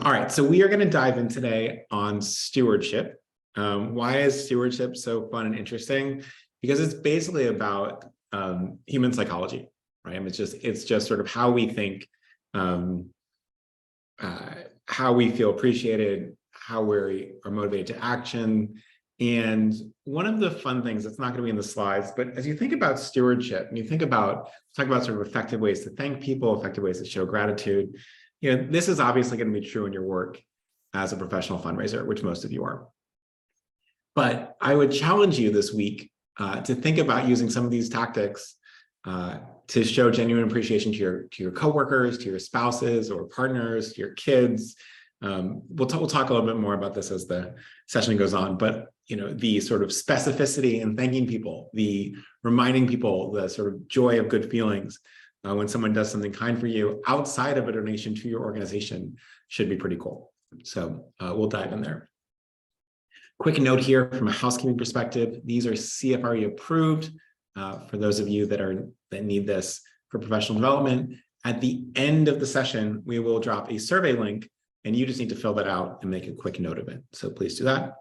All right, so we are going to dive in today on stewardship. Why is stewardship so fun and interesting? Because it's basically about human psychology, right? It's just sort of how we think, um, how we feel appreciated, how we are motivated to action. And one of the fun things that's not going to be in the slides, but as you think about stewardship and you talk about sort of effective ways to thank people, effective ways to show gratitude, this is obviously going to be true in your work as a professional fundraiser, which most of you are. But I would challenge you this week to think about using some of these tactics to show genuine appreciation to your coworkers, to your spouses or partners, to your kids. We'll talk a little bit more about this as the session goes on, but the sort of specificity in thanking people, the reminding people, the sort of joy of good feelings when someone does something kind for you outside of a donation to your organization should be pretty cool. So we'll dive in there. Quick note here from a housekeeping perspective, these are CFRE approved for those of you that need this for professional development. At the end of the session, we will drop a survey link and you just need to fill that out and make a quick note of it. So please do that.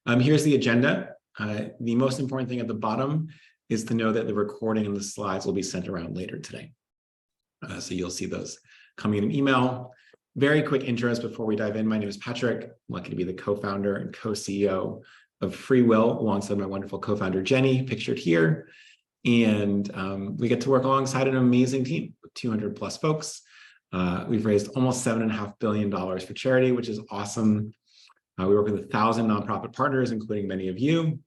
Here's the agenda. The most important thing at the bottom is to know that the recording and the slides will be sent around later today. So you'll see those coming in an email. Very quick intros before we dive in. My name is Patrick. I'm lucky to be the co-founder and co-CEO of FreeWill alongside my wonderful co-founder, Jenny, pictured here. And we get to work alongside an amazing team with 200 plus folks. We've raised almost $7.5 billion for charity, which is awesome. We work with 1,000 nonprofit partners, including many of you.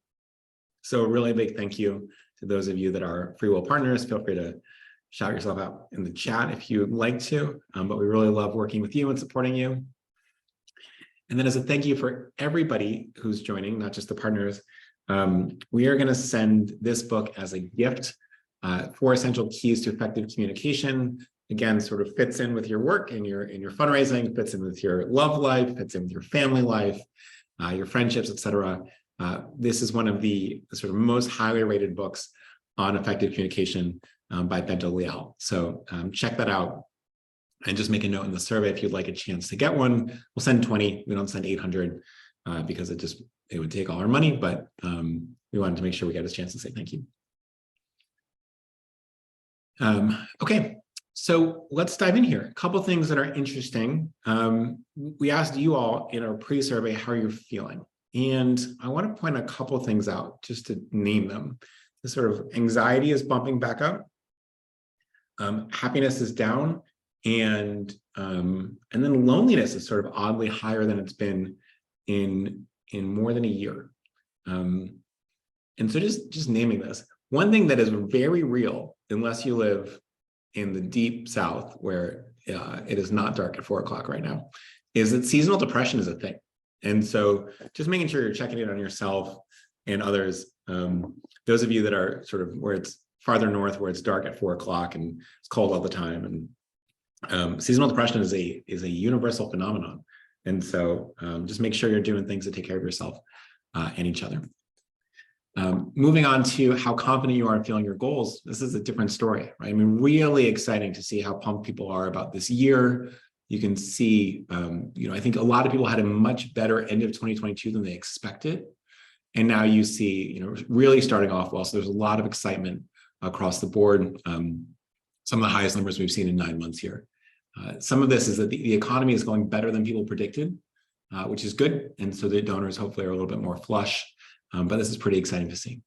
So a really big thank you to those of you that are FreeWill partners. Feel free to shout yourself out in the chat if you'd like to, but we really love working with you and supporting you. And then as a thank you for everybody who's joining, not just the partners, we are going to send this book as a gift, 4 Essential Keys to Effective Communication. Again, sort of fits in with your work and your fundraising, fits in with your love life, fits in with your family life, your friendships, etc. This is one of the sort of most highly rated books on effective communication by Bento Leal. So check that out and just make a note in the survey if you'd like a chance to get one. We'll send 20. We don't send 800 because it would take all our money, but we wanted to make sure we got a chance to say thank you. Okay. So let's dive in here. A couple things that are interesting. We asked you all in our pre-survey how you're feeling. And I want to point a couple things out just to name them. The sort of anxiety is bumping back up. Happiness is down. And then loneliness is sort of oddly higher than it's been in more than a year. And so just naming this. One thing that is very real, unless you live in the deep South where it is not dark at 4 o'clock right now, is that seasonal depression is a thing. And so just making sure you're checking in on yourself and others, those of you that are sort of where it's farther north, where it's dark at 4 o'clock and it's cold all the time. And seasonal depression is a universal phenomenon. And so just make sure you're doing things to take care of yourself and each other. Moving on to how confident you are in feeling your goals, this is a different story, right? I mean, really exciting to see how pumped people are about this year. You can see, I think a lot of people had a much better end of 2022 than they expected. And now you see, really starting off well. So there's a lot of excitement across the board. Some of the highest numbers we've seen in 9 months here. Some of this is that the economy is going better than people predicted, which is good. And so the donors hopefully are a little bit more flush. But this is pretty exciting to see.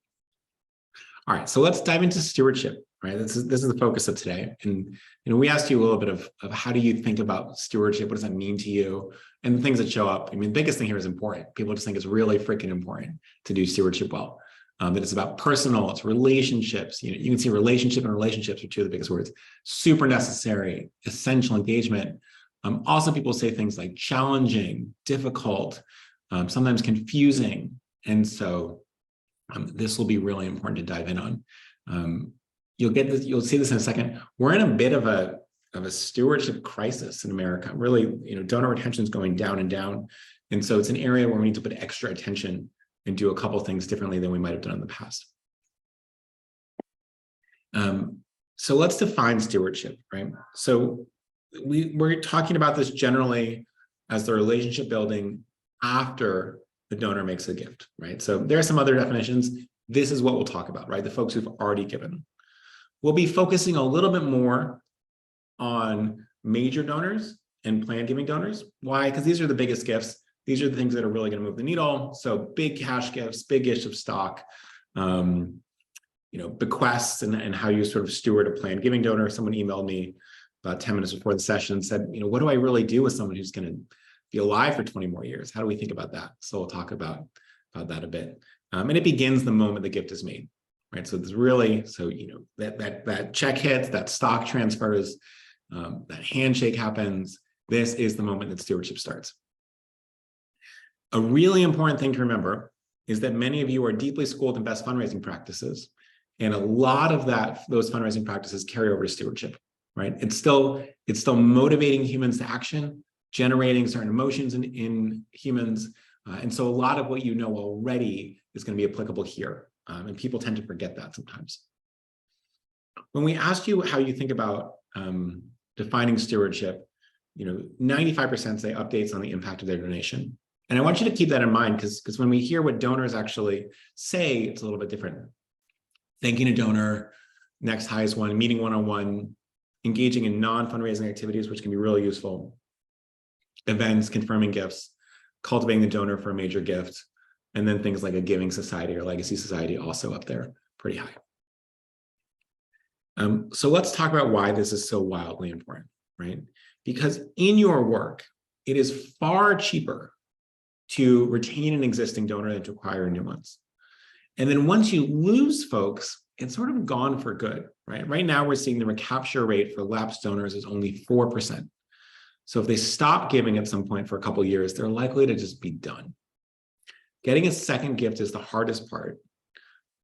All right, so let's dive into stewardship, right? This is the focus of today. And we asked you a little bit of how do you think about stewardship? What does that mean to you? And the things that show up. I mean, the biggest thing here is important. People just think it's really freaking important to do stewardship well. That it's about personal, it's relationships. You can see relationship and relationships are 2 of the biggest words. Super necessary, essential engagement. Also, people say things like challenging, difficult, sometimes confusing. And so this will be really important to dive in on. You'll see this in a second. We're in a bit of a stewardship crisis in America. Really, donor retention is going down and down. And so it's an area where we need to put extra attention and do a couple of things differently than we might have done in the past. So let's define stewardship, right? So we're talking about this generally as the relationship building after the donor makes a gift, right? So there are some other definitions. This is what we'll talk about, right? The folks who've already given. We'll be focusing a little bit more on major donors and planned giving donors. Why? Because these are the biggest gifts. These are the things that are really going to move the needle. So big cash gifts, big gifts of stock, bequests, and how you sort of steward a planned giving donor. Someone emailed me about 10 minutes before the session and said, what do I really do with someone who's going to be alive for 20 more years? How do we think about that? So we'll talk about that a bit. And it begins the moment the gift is made, right? So there's really, that check hits, that stock transfers, that handshake happens. This is the moment that stewardship starts. A really important thing to remember is that many of you are deeply schooled in best fundraising practices, and a lot of those fundraising practices carry over to stewardship, right? It's still motivating humans to action, generating certain emotions in humans, and so a lot of what you know already is going to be applicable here, and people tend to forget that sometimes. When we ask you how you think about defining stewardship, 95% say updates on the impact of their donation. And I want you to keep that in mind, because when we hear what donors actually say, it's a little bit different. Thanking a donor, next highest one, meeting one-on-one, engaging in non-fundraising activities, which can be really useful, events, confirming gifts, cultivating the donor for a major gift, and then things like a giving society or legacy society also up there pretty high. So let's talk about why this is so wildly important, right? Because in your work, it is far cheaper to retain an existing donor than to acquire new ones. And then once you lose folks, it's sort of gone for good, right? Right now, we're seeing the recapture rate for lapsed donors is only 4%. So if they stop giving at some point for a couple of years, they're likely to just be done. Getting a second gift is the hardest part,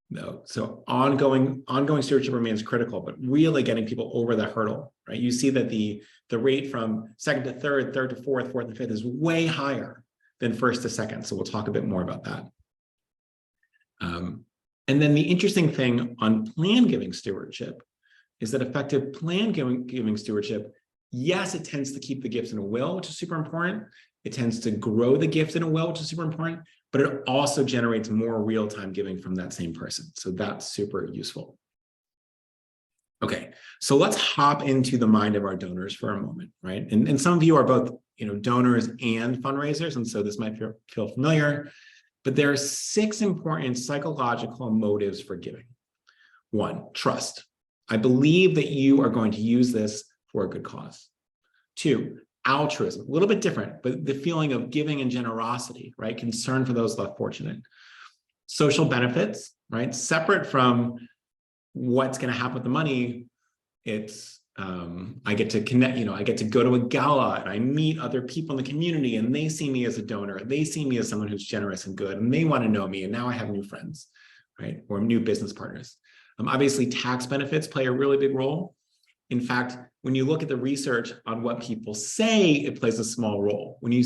though. So ongoing stewardship remains critical, but really getting people over that hurdle, right? You see that the rate from second to third, third to fourth, fourth to fifth is way higher than first to second. So we'll talk a bit more about that. And then the interesting thing on planned giving stewardship is that effective planned giving stewardship, yes, it tends to keep the gifts in a will, which is super important. It tends to grow the gift in a will, which is super important, but it also generates more real-time giving from that same person. So that's super useful. Okay, so let's hop into the mind of our donors for a moment, right? And some of you are both, donors and fundraisers, and so this might feel familiar, but there are 6 important psychological motives for giving. 1, trust. I believe that you are going to use this for a good cause. 2, altruism, a little bit different, but the feeling of giving and generosity, right? Concern for those less fortunate. Social benefits, right? Separate from what's going to happen with the money, it's I get to connect, I get to go to a gala and I meet other people in the community and they see me as a donor. They see me as someone who's generous and good, and they want to know me. And now I have new friends, right? Or new business partners. Obviously, tax benefits play a really big role. In fact, when you look at the research on what people say, it plays a small role. When you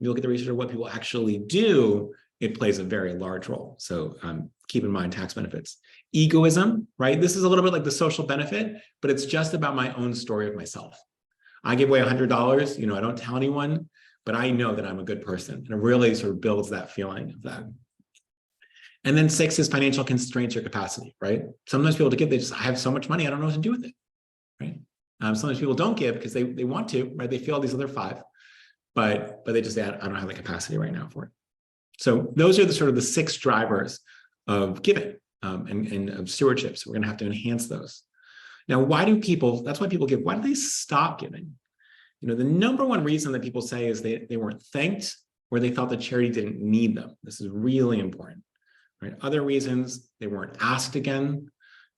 look at the research on what people actually do, it plays a very large role. So keep in mind tax benefits. Egoism, right? This is a little bit like the social benefit, but it's just about my own story of myself. I give away $100, I don't tell anyone, but I know that I'm a good person. And it really sort of builds that feeling of that. And then 6 is financial constraints or capacity, right? Sometimes people give, I have so much money, I don't know what to do with it, right? Sometimes people don't give because they want to, right? They feel these other 5, but they just say, I don't have the capacity right now for it. So those are the 6 drivers of giving and of stewardship. So we're going to have to enhance those. Now, that's why people give. Why do they stop giving? The number one reason that people say is they weren't thanked, or they felt that charity didn't need them. This is really important, right? Other reasons, they weren't asked again.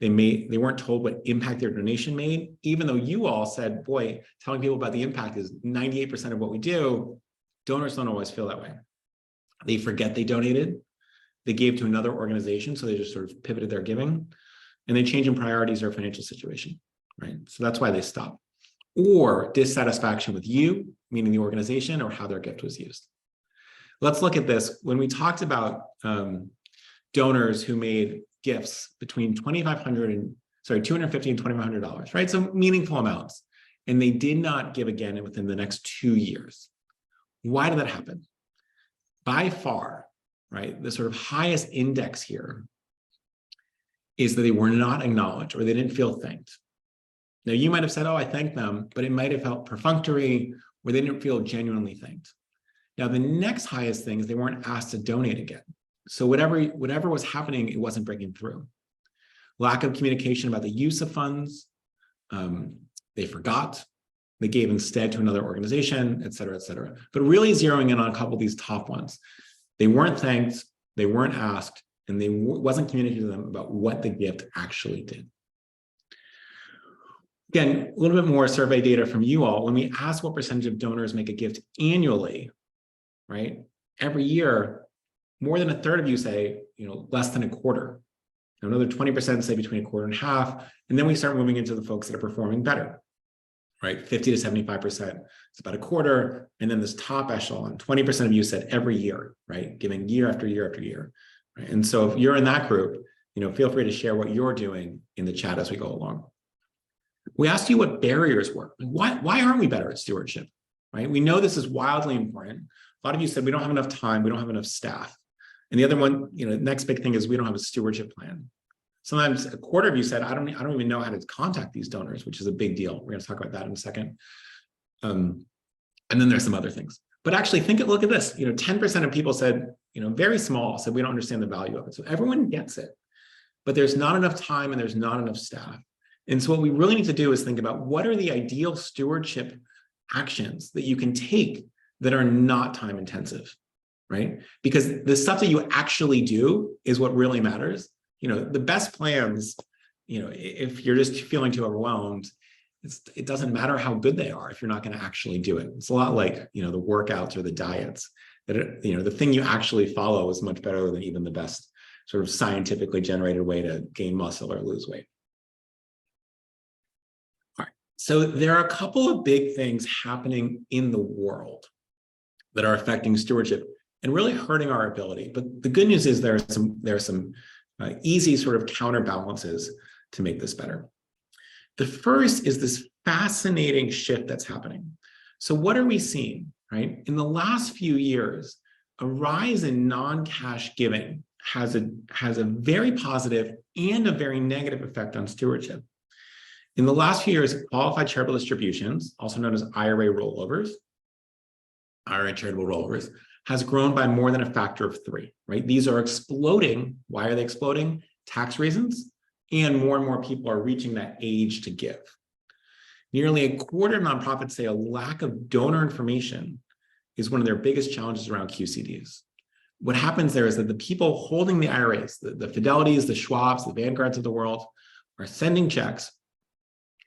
They weren't told what impact their donation made, even though you all said, boy, telling people about the impact is 98% of what we do. Donors don't always feel that way. They forget they donated. They gave to another organization, so they just sort of pivoted their giving, and they change in priorities or financial situation, right? So that's why they stop. Or dissatisfaction with you, meaning the organization, or how their gift was used. Let's look at this. When we talked about donors who made gifts between $250 and $2,500, right? So meaningful amounts, and they did not give again within the next 2 years. Why did that happen? By far, right, the sort of highest index here is that they were not acknowledged or they didn't feel thanked. Now, you might have said, oh, I thanked them, but it might have felt perfunctory or they didn't feel genuinely thanked. Now, the next highest thing is they weren't asked to donate again. So whatever was happening, it wasn't breaking through. Lack of communication about the use of funds. They forgot. They gave instead to another organization, et cetera, et cetera. But really zeroing in on a couple of these top ones. They weren't thanked, they weren't asked, and they wasn't communicated to them about what the gift actually did. Again, a little bit more survey data from you all. When we ask what percentage of donors make a gift annually, right? Every year, more than a third of you say, less than a quarter. Another 20% say between a quarter and half. And then we start moving into the folks that are performing better, right? 50 to 75%. It's about a quarter. And then this top echelon, 20% of you said every year, right? Giving year after year after year. Right? And so if you're in that group, feel free to share what you're doing in the chat as we go along. We asked you what barriers were. Why aren't we better at stewardship, right? We know this is wildly important. A lot of you said we don't have enough time, we don't have enough staff. And the other one, the next big thing is we don't have a stewardship plan. Sometimes a quarter of you said, I don't even know how to contact these donors, which is a big deal. We're going to talk about that in a second. And then there's some other things. But actually look at this, 10% of people said, very small, said we don't understand the value of it. So everyone gets it, but there's not enough time and there's not enough staff. And so what we really need to do is think about what are the ideal stewardship actions that you can take that are not time intensive, right? Because the stuff that you actually do is what really matters. The best plans, if you're just feeling too overwhelmed, it doesn't matter how good they are if you're not going to actually do it. It's a lot like, the workouts or the diets that, the thing you actually follow is much better than even the best sort of scientifically generated way to gain muscle or lose weight. All right. So there are a couple of big things happening in the world that are affecting stewardship and really hurting our ability. But the good news is there are some easy sort of counterbalances to make this better. The first is this fascinating shift that's happening. So what are we seeing, right? In the last few years, a rise in non-cash giving has a very positive and a very negative effect on stewardship. In the last few years, qualified charitable distributions, also known as IRA charitable rollovers, has grown by more than a factor of 3, right? These are exploding. Why are they exploding? Tax reasons. And more people are reaching that age to give. Nearly a quarter of nonprofits say a lack of donor information is one of their biggest challenges around QCDs. What happens there is that the people holding the IRAs, the Fidelities, the Schwabs, the Vanguards of the world, are sending checks,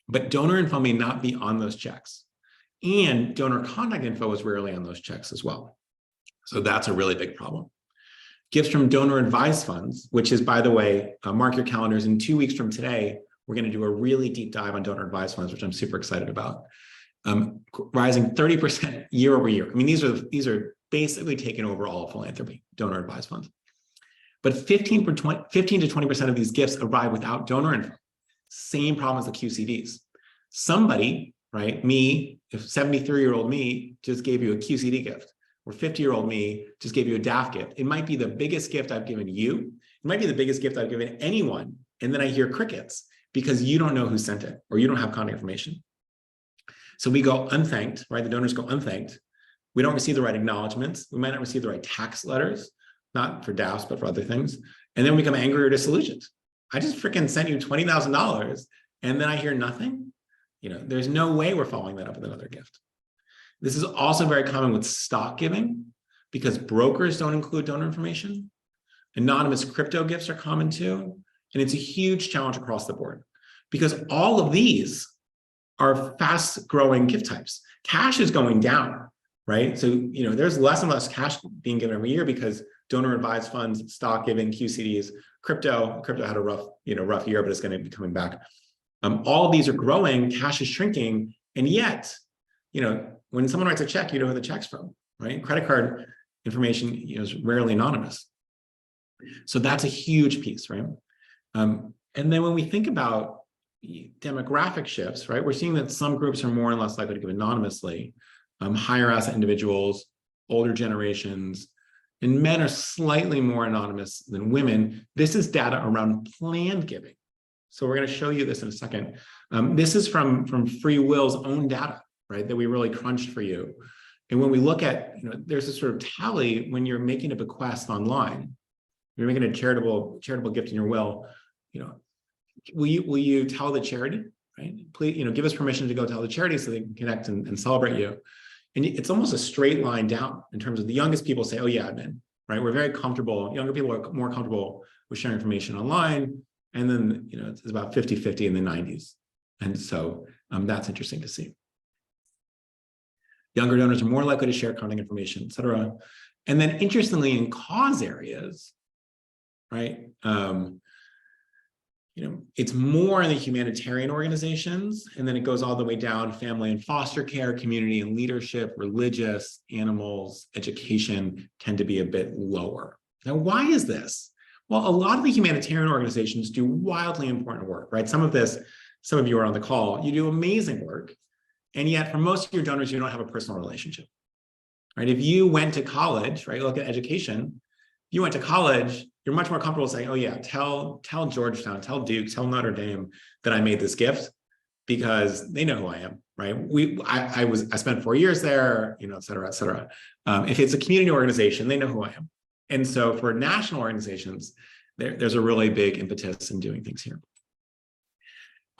but donor info may not be on those checks. And donor contact info is rarely on those checks as well. So that's a really big problem. Gifts from donor advised funds, which is, by the way, mark your calendars, in 2 weeks from today, we're going to do a really deep dive on donor advised funds, which I'm super excited about. Rising 30% year over year. I mean, these are basically taking over all of philanthropy, donor advised funds. But 15 to 20% of these gifts arrive without donor info. Same problem as the QCDs. Somebody, right, me, if 73-year-old me just gave you a QCD gift, or 50-year-old me just gave you a DAF gift. It might be the biggest gift I've given you. It might be the biggest gift I've given anyone. And then I hear crickets because you don't know who sent it or you don't have contact information. So we go unthanked, right? The donors go unthanked. We don't receive the right acknowledgements. We might not receive the right tax letters, not for DAFs, but for other things. And then we become angry or disillusioned. I just freaking sent you $20,000 and then I hear nothing. There's no way we're following that up with another gift. This is also very common with stock giving because brokers don't include donor information. Anonymous crypto gifts are common too. And it's a huge challenge across the board because all of these are fast growing gift types. Cash is going down, right? So, there's less and less cash being given every year because donor advised funds, stock giving, QCDs, crypto had a rough year, but it's going to be coming back. All of these are growing, cash is shrinking. And yet, when someone writes a check, you know who the check's from, right? Credit card information is rarely anonymous. So that's a huge piece, right? And then when we think about demographic shifts, right, we're seeing that some groups are more and less likely to give anonymously. Higher asset individuals, older generations, and men are slightly more anonymous than women. This is data around planned giving. So we're going to show you this in a second. This is from FreeWill's own data, right, that we really crunched for you. And when we look at, there's a sort of tally when you're making a bequest online, you're making a charitable gift in your will, will you tell the charity, right? Please, give us permission to go tell the charity so they can connect and celebrate you. And it's almost a straight line down in terms of the youngest people say, oh yeah, I'm in, right? We're very comfortable. Younger people are more comfortable with sharing information online. And then, it's about 50-50 in the 90s. And so that's interesting to see. Younger donors are more likely to share contact information, et cetera. And then interestingly, in cause areas, right? It's more in the humanitarian organizations, and then it goes all the way down: family and foster care, community and leadership, religious, animals, education tend to be a bit lower. Now, why is this? Well, a lot of the humanitarian organizations do wildly important work, right? Some of you are on the call, you do amazing work, and yet for most of your donors, you don't have a personal relationship, right? If you went to college, right, look at education, if you went to college, you're much more comfortable saying, oh yeah, tell Georgetown, tell Duke, tell Notre Dame that I made this gift, because they know who I am, right? I spent 4 years there, et cetera, et cetera. If it's a community organization, they know who I am. And so for national organizations, there's a really big impetus in doing things here.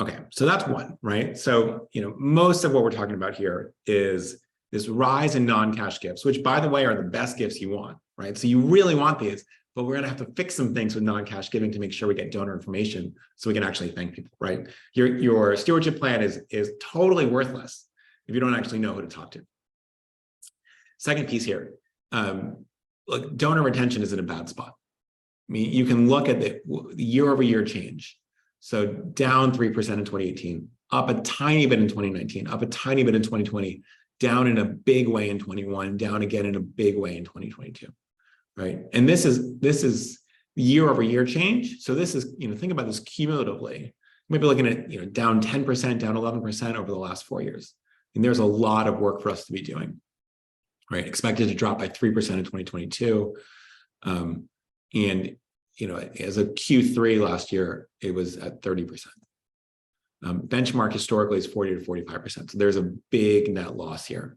Okay, so that's one, right? So, most of what we're talking about here is this rise in non-cash gifts, which, by the way, are the best gifts you want, right? So you really want these, but we're going to have to fix some things with non-cash giving to make sure we get donor information so we can actually thank people, right? Your stewardship plan is totally worthless if you don't actually know who to talk to. Second piece here, look, donor retention is in a bad spot. I mean, you can look at the year-over-year change. So down 3% in 2018, up a tiny bit in 2019, up a tiny bit in 2020, down in a big way in 21, down again in a big way in 2022. Right. And this is year-over-year change. So this is, think about this cumulatively. You might be looking at, down 10%, down 11% over the last 4 years. And there's a lot of work for us to be doing, right? Expected to drop by 3% in 2022. And, as a Q3 last year, it was at 30%. Benchmark historically is 40 to 45%. So there's a big net loss here.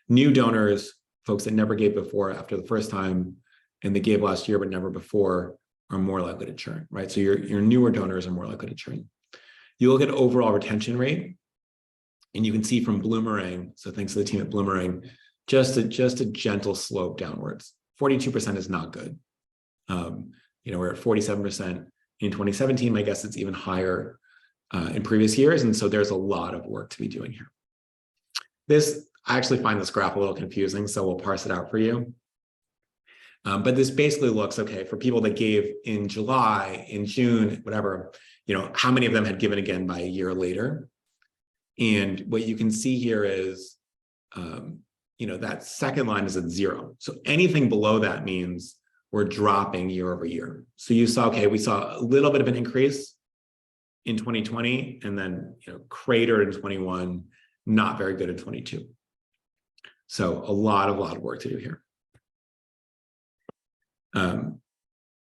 New donors, folks that never gave before after the first time, and they gave last year but never before, are more likely to churn, right? So your newer donors are more likely to churn. You look at overall retention rate, and you can see from Bloomerang, so thanks to the team at Bloomerang, just a gentle slope downwards. 42% is not good. We're at 47% in 2017. My guess it's even higher in previous years, and so there's a lot of work to be doing here. I actually find this graph a little confusing, so we'll parse it out for you. But this basically looks, okay, for people that gave in July, in June, whatever, how many of them had given again by a year later? And what you can see here is, that second line is at 0. So anything below that means we're dropping year over year. So you saw, okay, we saw a little bit of an increase in 2020, and then, cratered in 21, not very good in 22. So a lot of work to do here.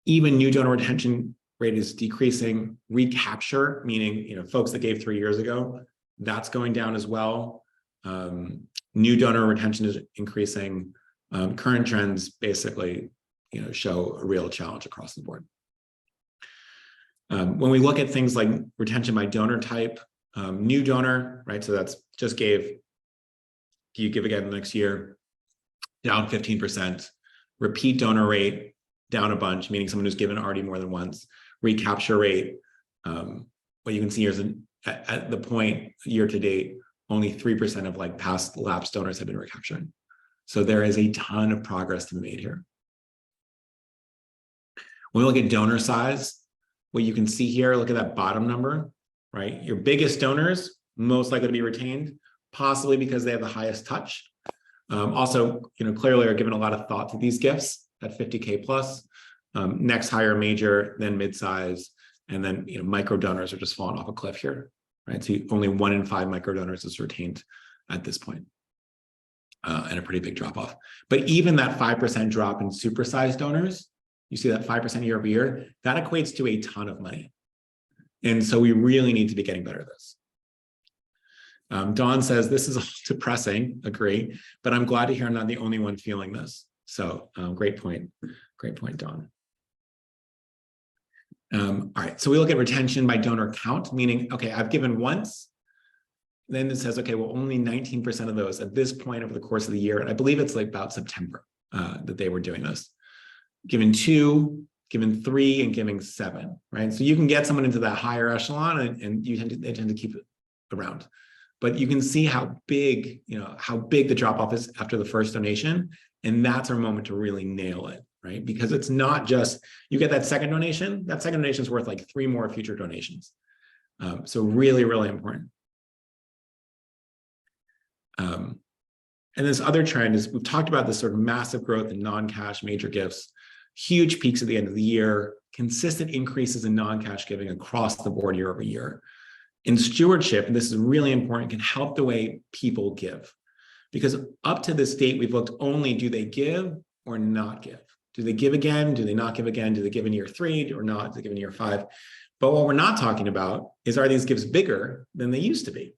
Even new donor retention rate is decreasing. Recapture, meaning folks that gave 3 years ago, that's going down as well. New donor retention is increasing. Current trends basically show a real challenge across the board. When we look at things like retention by donor type, new donor, right? So that's just gave. Do you give again next year? Down 15%. Repeat donor rate down a bunch, meaning someone who's given already more than once. Recapture rate, what you can see here is at the point year to date, only 3% of past lapsed donors have been recaptured. So there is a ton of progress to be made here. When we look at donor size, what you can see here, look at that bottom number, right? Your biggest donors, most likely to be retained, possibly because they have the highest touch. Also, clearly are given a lot of thought to these gifts at 50K plus. Next higher major, then mid-size, and then micro donors are just falling off a cliff here, right? So only 1 in 5 micro donors is retained at this point. and a pretty big drop off. But even that 5% drop in supersized donors, you see that 5% year over year, that equates to a ton of money. And so we really need to be getting better at this. Dawn says, this is all depressing, agree, but I'm glad to hear I'm not the only one feeling this. So great point, Dawn. All right, so we look at retention by donor count, meaning, okay, I've given once, then it says, okay, well, only 19% of those at this point over the course of the year, and I believe it's like about September that they were doing this, given 2, given 3, and giving 7, right? So you can get someone into that higher echelon and they tend to keep it around. But you can see how big, how big the drop-off is after the first donation. And that's our moment to really nail it, right? Because it's not just, you get that second donation is worth like 3 more future donations. So really, really important. And this other trend is, we've talked about this sort of massive growth in non-cash major gifts, huge peaks at the end of the year, consistent increases in non-cash giving across the board year over year. In stewardship, and this is really important, can help the way people give. Because up to this date, we've looked only, do they give or not give? Do they give again? Do they not give again? Do they give in year 3 or not? Do they give in year 5? But what we're not talking about is, are these gifts bigger than they used to be?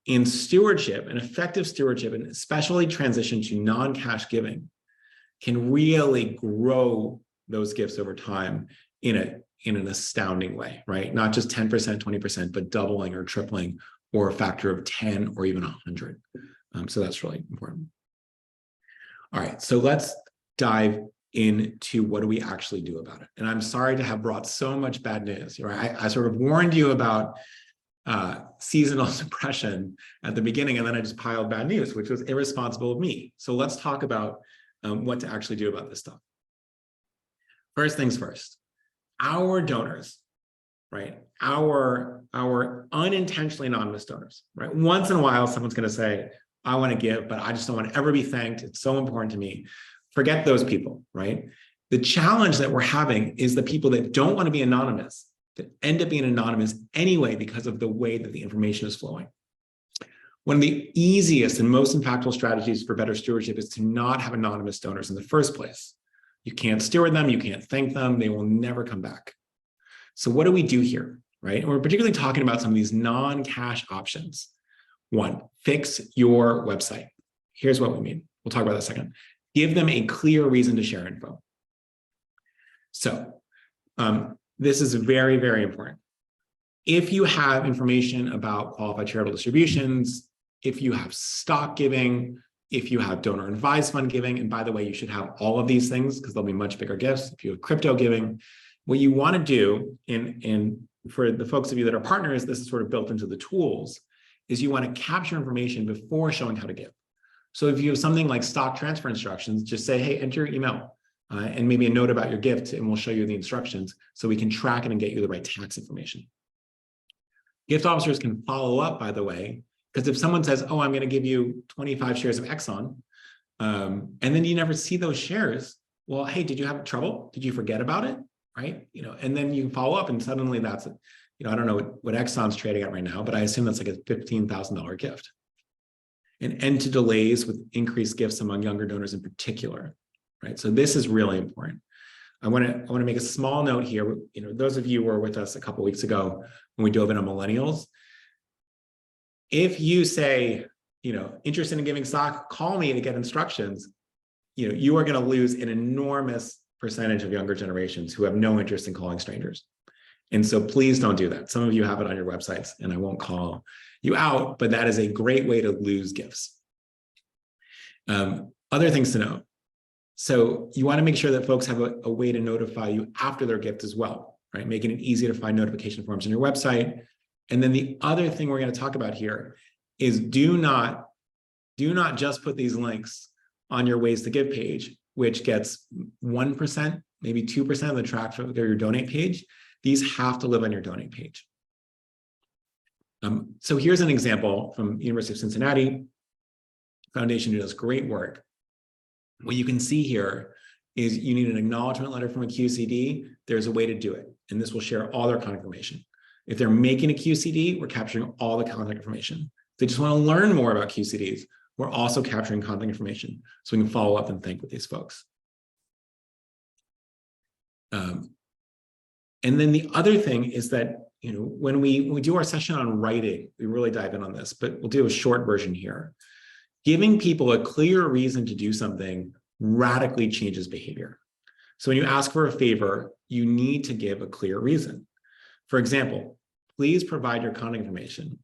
In stewardship, an effective stewardship, and especially transition to non-cash giving, can really grow those gifts over time in an astounding way, right? Not just 10%, 20%, but doubling or tripling, or a factor of 10 or even 100. So that's really important. All right, so let's dive into what do we actually do about it. And I'm sorry to have brought so much bad news. Right? I sort of warned you about seasonal depression at the beginning, and then I just piled bad news, which was irresponsible of me. So let's talk about what to actually do about this stuff. First things first, our donors, right? Our unintentionally anonymous donors, right? Once in a while, someone's going to say, I want to give, but I just don't want to ever be thanked. It's so important to me. Forget those people, right? The challenge that we're having is the people that don't want to be anonymous, that end up being anonymous anyway because of the way that the information is flowing. One of the easiest and most impactful strategies for better stewardship is to not have anonymous donors in the first place. You can't steward them, you can't thank them, they will never come back. So what do we do here, right? And we're particularly talking about some of these non-cash options. 1, fix your website. Here's what we mean. We'll talk about that in a second. Give them a clear reason to share info. So this is very, very important. If you have information about qualified charitable distributions, if you have stock giving, if you have donor advised fund giving, and by the way, you should have all of these things because they'll be much bigger gifts. If you have crypto giving, what you want to do, for the folks of you that are partners, this is sort of built into the tools, is you want to capture information before showing how to give. So if you have something like stock transfer instructions, just say, hey, enter your email and maybe a note about your gift, and we'll show you the instructions so we can track it and get you the right tax information. Gift officers can follow up, by the way, because if someone says, oh, I'm going to give you 25 shares of Exxon, and then you never see those shares, well, hey, did you have trouble? Did you forget about it? Right? And then you can follow up and suddenly that's, I don't know what Exxon's trading at right now, but I assume that's like a $15,000 gift. And end to delays with increased gifts among younger donors in particular, right? So this is really important. I want to make a small note here. Those of you who were with us a couple of weeks ago when we dove into millennials, if you say, interested in giving stock, call me to get instructions, you are going to lose an enormous percentage of younger generations who have no interest in calling strangers. And so please don't do that. Some of you have it on your websites and I won't call you out, but that is a great way to lose gifts. Other things to know. So you want to make sure that folks have a way to notify you after their gift as well, right? Making it easy to find notification forms on your website. And then the other thing we're going to talk about here is do not just put these links on your ways to give page, which gets 1%, maybe 2% of the traffic of your donate page. These have to live on your donate page. So here's an example from University of Cincinnati Foundation, who does great work. What you can see here is you need an acknowledgement letter from a QCD. There's a way to do it, and this will share all their contact information. If they're making a QCD, we're capturing all the contact information. If they just want to learn more about QCDs, we're also capturing contact information so we can follow up and think with these folks. And then the other thing is that, when we do our session on writing, we really dive in on this, but we'll do a short version here. Giving people a clear reason to do something radically changes behavior. So when you ask for a favor, you need to give a clear reason. For example, please provide your contact information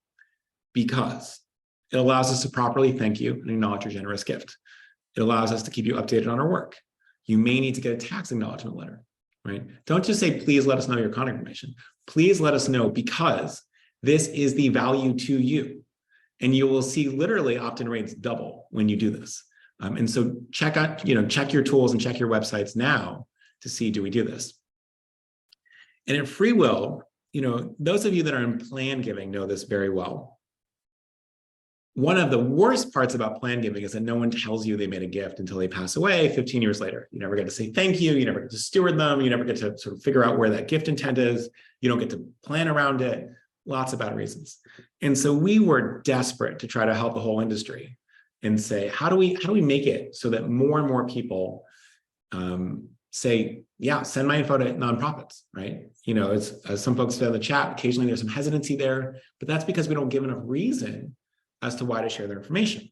because it allows us to properly thank you and acknowledge your generous gift. It allows us to keep you updated on our work. You may need to get a tax acknowledgement letter, right? Don't just say, please let us know your contact information. Please let us know because this is the value to you. And you will see literally opt-in rates double when you do this. And so check your tools and check your websites now to see, do we do this? And at FreeWill, those of you that are in plan giving know this very well. One of the worst parts about plan giving is that no one tells you they made a gift until they pass away 15 years later. You never get to say thank you. You never get to steward them. You never get to sort of figure out where that gift intent is. You don't get to plan around it. Lots of bad reasons. And so we were desperate to try to help the whole industry and say, how do we make it so that more and more people say, yeah, send my info to nonprofits, right? As some folks said in the chat, occasionally there's some hesitancy there, but that's because we don't give enough reason as to why to share their information.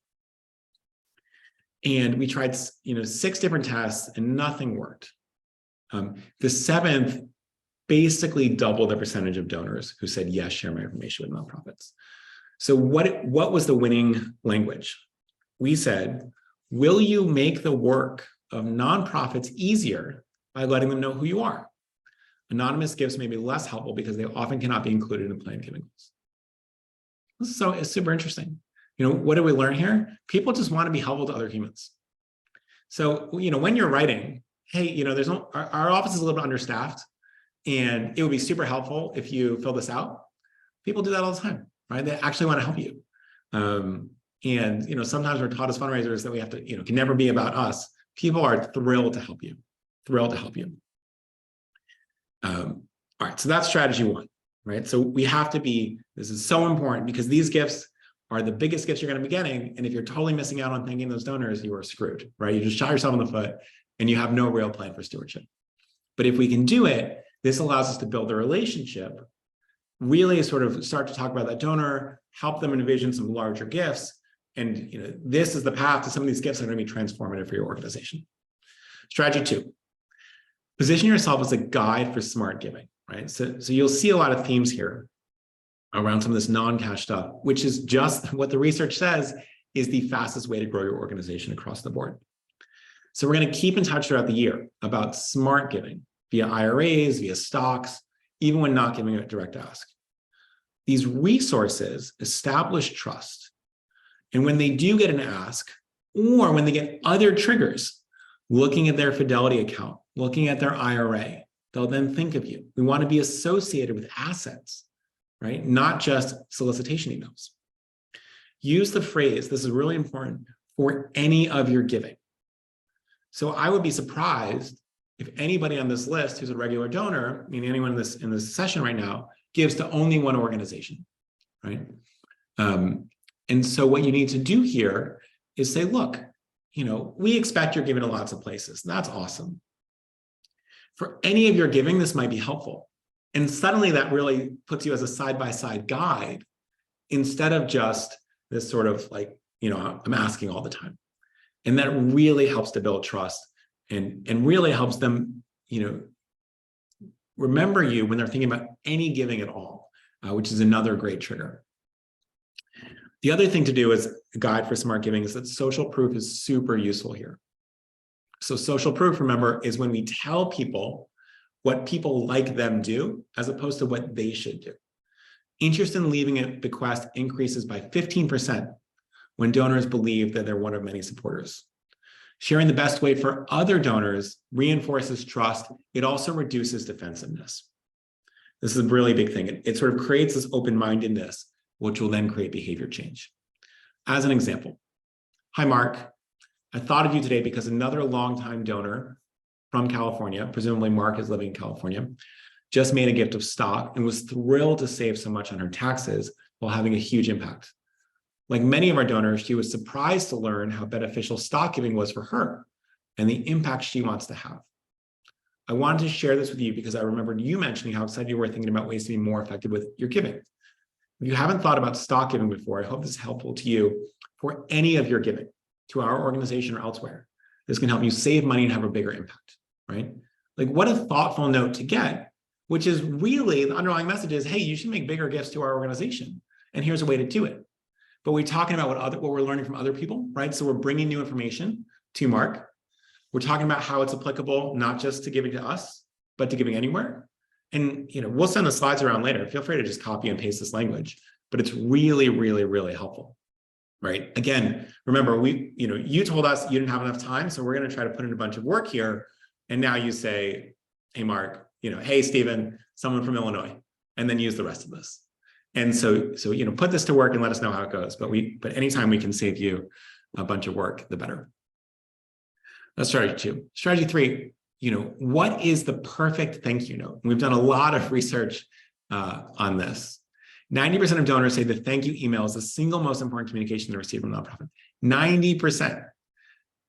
And we tried, 6 different tests and nothing worked. The 7th basically doubled the percentage of donors who said, yes, share my information with nonprofits. So what was the winning language? We said, will you make the work of nonprofits easier by letting them know who you are? Anonymous gifts may be less helpful because they often cannot be included in planned giving goals. So it's super interesting. What did we learn here? People just want to be helpful to other humans. So, when you're writing, hey, our office is a little bit understaffed and it would be super helpful if you fill this out. People do that all the time, right? They actually want to help you. And sometimes we're taught as fundraisers that we have to, can never be about us. People are thrilled to help you, All right, so that's strategy 1, right? So we have to this is so important because these gifts are the biggest gifts you're going to be getting. And if you're totally missing out on thanking those donors, you are screwed, right? You just shot yourself in the foot and you have no real plan for stewardship. But if we can do it, this allows us to build a relationship, really sort of start to talk about that donor, help them envision some larger gifts. And this is the path to some of these gifts that are going to be transformative for your organization. Strategy 2, position yourself as a guide for smart giving, right? So you'll see a lot of themes here around some of this non-cash stuff, which is just what the research says is the fastest way to grow your organization across the board. So we're going to keep in touch throughout the year about smart giving via IRAs, via stocks, even when not giving a direct ask. These resources establish trust. And when they do get an ask, or when they get other triggers, looking at their Fidelity account, looking at their IRA, they'll then think of you. We want to be associated with assets, right? Not just solicitation emails. Use the phrase, this is really important, for any of your giving. So I would be surprised if anybody on this list who's a regular donor, meaning anyone in this session right now, gives to only one organization, right? And so what you need to do here is say, look, we expect you're giving to lots of places. That's awesome. For any of your giving, this might be helpful. And suddenly that really puts you as a side-by-side guide instead of just this sort of like, I'm asking all the time. And that really helps to build trust and really helps them, remember you when they're thinking about any giving at all, which is another great trigger. The other thing to do as a guide for smart giving is that social proof is super useful here. So social proof, remember, is when we tell people what people like them do, as opposed to what they should do. Interest in leaving a bequest increases by 15% when donors believe that they're one of many supporters. Sharing the best way for other donors reinforces trust. It also reduces defensiveness. This is a really big thing. It sort of creates this open-mindedness, which will then create behavior change. As an example, hi, Mark. I thought of you today because another longtime donor from California, presumably Mark is living in California, just made a gift of stock and was thrilled to save so much on her taxes while having a huge impact. Like many of our donors, she was surprised to learn how beneficial stock giving was for her and the impact she wants to have. I wanted to share this with you because I remembered you mentioning how excited you were thinking about ways to be more effective with your giving. If you haven't thought about stock giving before, I hope this is helpful to you for any of your giving to our organization or elsewhere. This can help you save money and have a bigger impact, right? Like what a thoughtful note to get, which is really the underlying message is, hey, you should make bigger gifts to our organization. And here's a way to do it. But we're talking about what we're learning from other people, right? So we're bringing new information to Mark. We're talking about how it's applicable, not just to giving to us, but to giving anywhere. And we'll send the slides around later. Feel free to just copy and paste this language, but it's really, really, really helpful, right? Again, remember, you told us you didn't have enough time, so we're going to try to put in a bunch of work here. And now you say, hey, Mark, hey, Stephen, someone from Illinois, and then use the rest of this. And so put this to work and let us know how it goes. But anytime we can save you a bunch of work, the better. That's strategy 2. Strategy 3, what is the perfect thank you note? We've done a lot of research on this. 90% of donors say the thank you email is the single most important communication they receive from a nonprofit. 90%.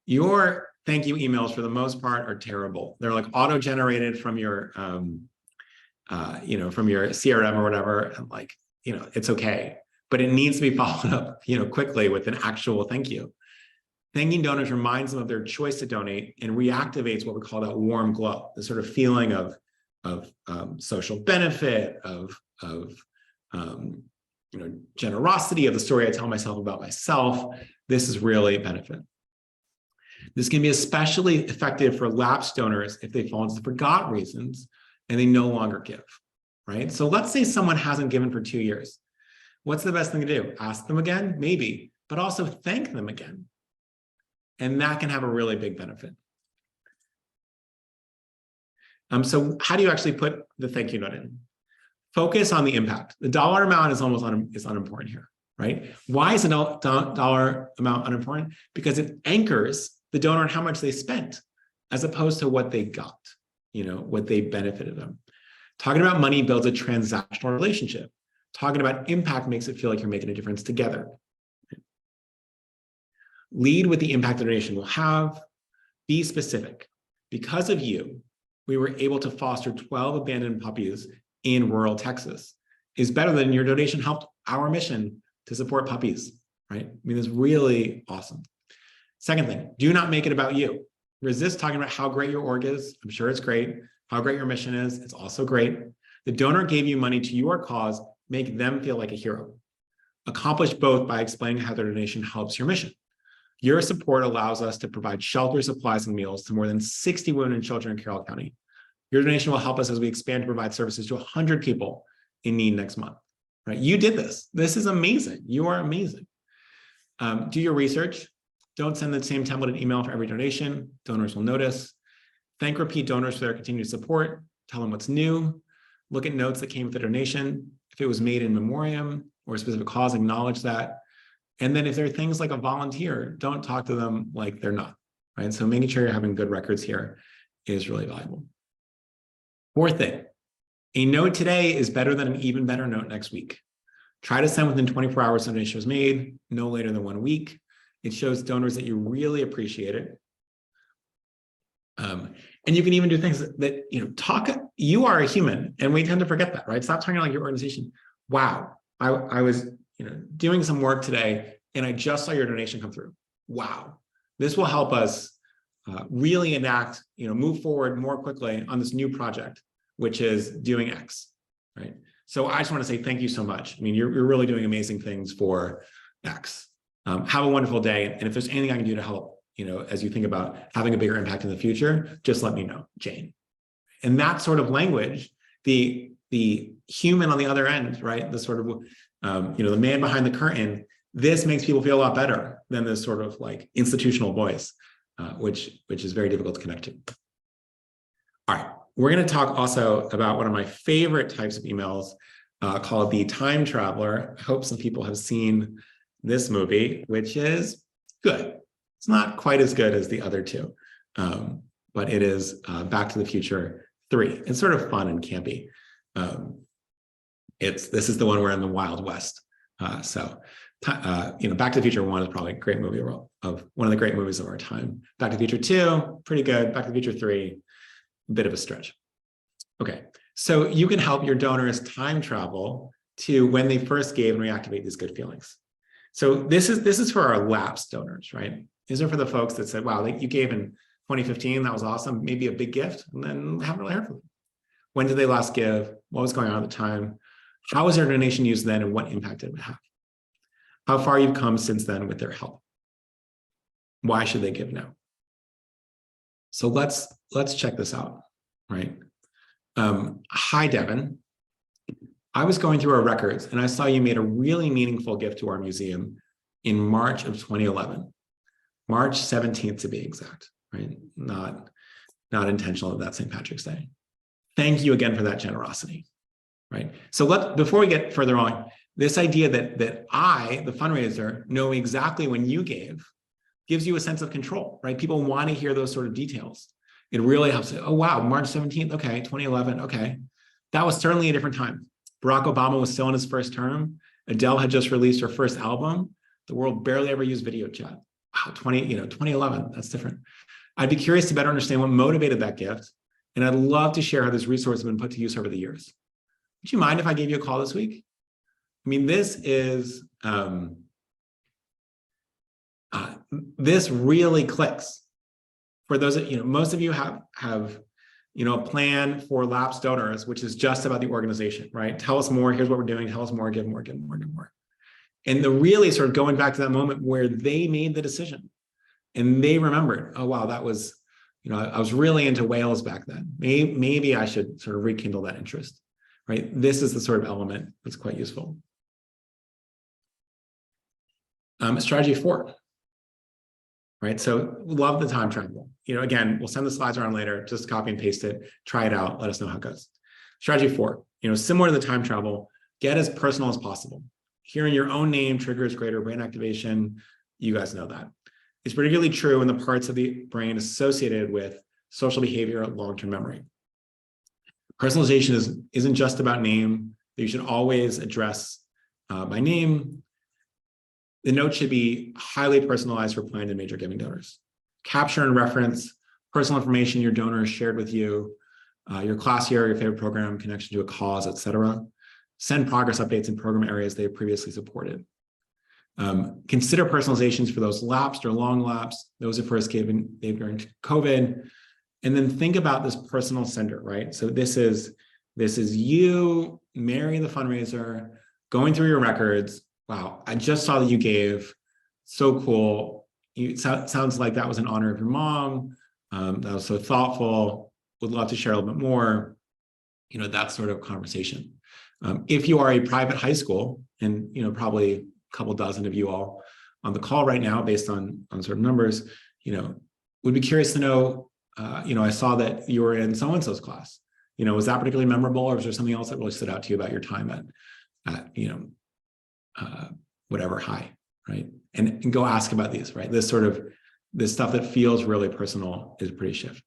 Your thank you emails, for the most part, are terrible. They're like auto-generated from your, from your CRM or whatever, and it's okay. But it needs to be followed up, quickly with an actual thank you. Thanking donors reminds them of their choice to donate and reactivates what we call that warm glow, the sort of feeling of social benefit, of generosity, of the story I tell myself about myself. This is really a benefit. This can be especially effective for lapsed donors if they fall into forgot reasons and they no longer give, right? So let's say someone hasn't given for 2 years. What's the best thing to do? Ask them again? Maybe, but also thank them again. And that can have a really big benefit. So how do you actually put the thank you note in? Focus on the impact. The dollar amount is almost unimportant here, right? Why is the dollar amount unimportant? Because it anchors the donor on how much they spent, as opposed to what they got, what they benefited them. Talking about money builds a transactional relationship. Talking about impact makes it feel like you're making a difference together. Lead with the impact the donation will have. Be specific. Because of you, we were able to foster 12 abandoned puppies in rural Texas. Is better than your donation helped our mission to support puppies, right? I mean, it's really awesome. Second thing, do not make it about you. Resist talking about how great your org is. I'm sure it's great. How great your mission is. It's also great. The donor gave you money to your cause. Make them feel like a hero. Accomplish both by explaining how their donation helps your mission. Your support allows us to provide shelter, supplies, and meals to more than 60 women and children in Carroll County. Your donation will help us as we expand to provide services to 100 people in need next month. Right? You did this. This is amazing. You are amazing. Do your research. Don't send the same template and email for every donation. Donors will notice. Thank repeat donors for their continued support. Tell them what's new. Look at notes that came with the donation. If it was made in memoriam or a specific cause, acknowledge that. And then if there are things like a volunteer, don't talk to them like they're not, right? So making sure you're having good records here is really valuable. Fourth thing, a note today is better than an even better note next week. Try to send within 24 hours the donation was made, no later than 1 week. It shows donors that you really appreciate it. And you can even do things that you are a human, and we tend to forget that, right? Stop talking like your organization. Wow, I was doing some work today, and I just saw your donation come through. Wow, this will help us really enact, move forward more quickly on this new project, which is doing X, right? So I just want to say thank you so much. I mean, you're really doing amazing things for X. Have a wonderful day, and if there's anything I can do to help, as you think about having a bigger impact in the future, just let me know, Jane. And that sort of language, the human on the other end, right? The sort of the man behind the curtain, this makes people feel a lot better than this sort of like institutional voice, which is very difficult to connect to. All right, we're going to talk also about one of my favorite types of emails called the Time Traveler. I hope some people have seen this movie, which is good. It's not quite as good as the other two, but it is Back to the Future 3. It's sort of fun and campy. This is the one where in the Wild West. So Back to the Future 1 is probably a great movie of one of the great movies of our time. Back to the Future 2, pretty good. Back to the Future 3, a bit of a stretch. Okay, so you can help your donors time travel to when they first gave and reactivate these good feelings. So this is for our lapsed donors, right? These are for the folks that said, wow, you gave in 2015, that was awesome, maybe a big gift, and then haven't really heard from them. When did they last give? What was going on at the time? How was their donation used then, and what impact did it have? How far you've come since then with their help? Why should they give now? So let's check this out, right? Hi, Devin. I was going through our records and I saw you made a really meaningful gift to our museum in March of 2011, March 17th to be exact, right? Not intentional that that's St. Patrick's Day. Thank you again for that generosity, right? So before we get further on, this idea that I, the fundraiser, know exactly when you gave gives you a sense of control, right? People want to hear those sort of details. It really helps. Oh, wow, March 17th, okay, 2011, okay. That was certainly a different time. Barack Obama was still in his first term. Adele had just released her first album. The world barely ever used video chat. Wow, 2011, that's different. I'd be curious to better understand what motivated that gift, and I'd love to share how this resource has been put to use over the years. Would you mind if I gave you a call this week? I mean, this is, this really clicks. For those, most of you have a plan for lapsed donors, which is just about the organization, right? Tell us more, here's what we're doing, tell us more, give more, give more, give more. And the really sort of going back to that moment where they made the decision and they remembered, oh, wow, that was, I was really into whales back then. Maybe I should sort of rekindle that interest, right? This is the sort of element that's quite useful. Strategy 4. Right, so love the time travel. Again, we'll send the slides around later, just copy and paste it, try it out, let us know how it goes. Strategy 4, similar to the time travel, get as personal as possible. Hearing your own name triggers greater brain activation. You guys know that. It's particularly true in the parts of the brain associated with social behavior and long-term memory. Personalization isn't just about name. You should always address by name. The note should be highly personalized for planned and major giving donors. Capture and reference personal information your donor shared with you, your class year, your favorite program, connection to a cause, etc. Send progress updates in program areas they have previously supported. Consider personalizations for those lapsed or long lapsed, those who first gave during COVID. And then think about this personal sender, right? So this is you, Mary, the fundraiser, going through your records. Wow, I just saw that you gave. So cool. Sounds like that was in honor of your mom. That was so thoughtful. Would love to share a little bit more. That sort of conversation. If you are a private high school, and probably a couple dozen of you all on the call right now, based on sort of numbers, would be curious to know. I saw that you were in so-and-so's class. Was that particularly memorable, or was there something else that really stood out to you about your time at whatever high, right? And go ask about these, right? This stuff that feels really personal is a pretty shift.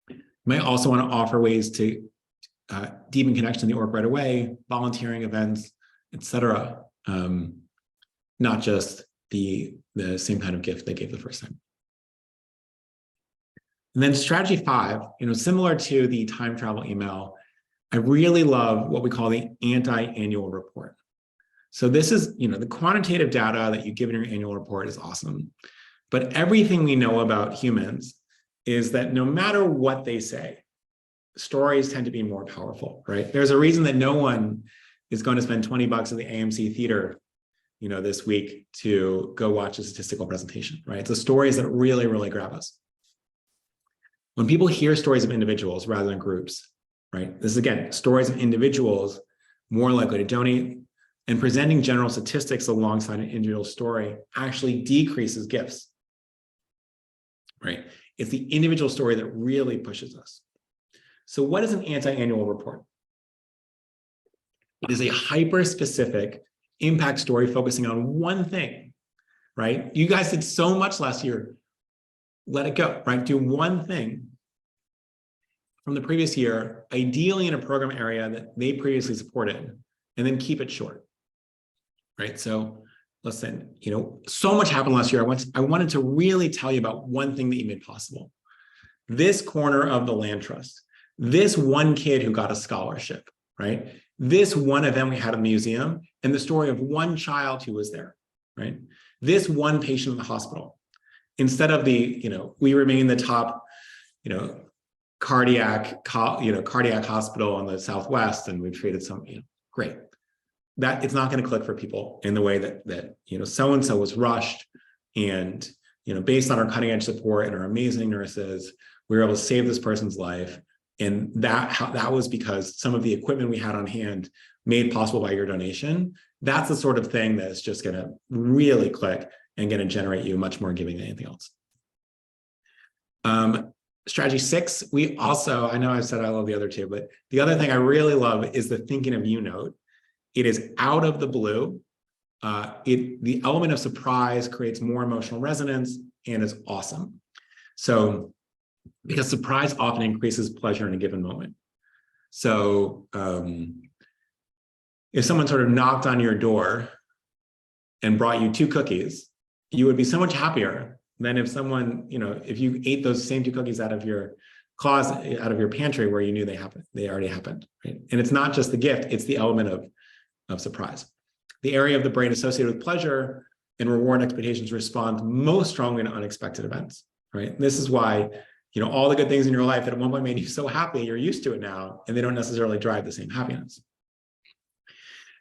You might also want to offer ways to deepen connection to the org right away, volunteering events, etc. Not just the same kind of gift they gave the first time. And then strategy 5, similar to the time travel email, I really love what we call the anti-annual report. So this is, the quantitative data that you give in your annual report is awesome. But everything we know about humans is that no matter what they say, stories tend to be more powerful, right? There's a reason that no one is going to spend $20 at the AMC theater, this week to go watch a statistical presentation, right? It's the stories that really, really grab us. When people hear stories of individuals rather than groups, right? This is, again, stories of individuals more likely to donate, and presenting general statistics alongside an individual story actually decreases gifts, right? It's the individual story that really pushes us. So what is an anti-annual report? It is a hyper-specific impact story focusing on one thing, right? You guys did so much last year. Let it go, right? Do one thing from the previous year, ideally in a program area that they previously supported, and then keep it short, right? So listen, so much happened last year. I wanted to really tell you about one thing that you made possible. This corner of the land trust, this one kid who got a scholarship, right? This one event we had at the museum, and the story of one child who was there, right? This one patient in the hospital. Instead of we remain the top, cardiac hospital in the Southwest, and we've treated some, great. That it's not going to click for people in the way that so-and-so was rushed, and based on our cutting edge support and our amazing nurses, we were able to save this person's life. And that was because some of the equipment we had on hand made possible by your donation. That's the sort of thing that's just going to really click and going to generate you much more giving than anything else. Strategy 6, we also, I know I've said I love the other two, but the other thing I really love is the thinking of you note. It is out of the blue. The element of surprise creates more emotional resonance and is awesome. So, because surprise often increases pleasure in a given moment. So if someone sort of knocked on your door and brought you 2 cookies, you would be so much happier than if someone, if you ate those same 2 cookies out of your closet, out of your pantry where you knew they already happened, right? And it's not just the gift, it's the element of surprise. The area of the brain associated with pleasure and reward expectations respond most strongly to unexpected events, right? This is why all the good things in your life that at one point made you so happy, you're used to it now, and they don't necessarily drive the same happiness.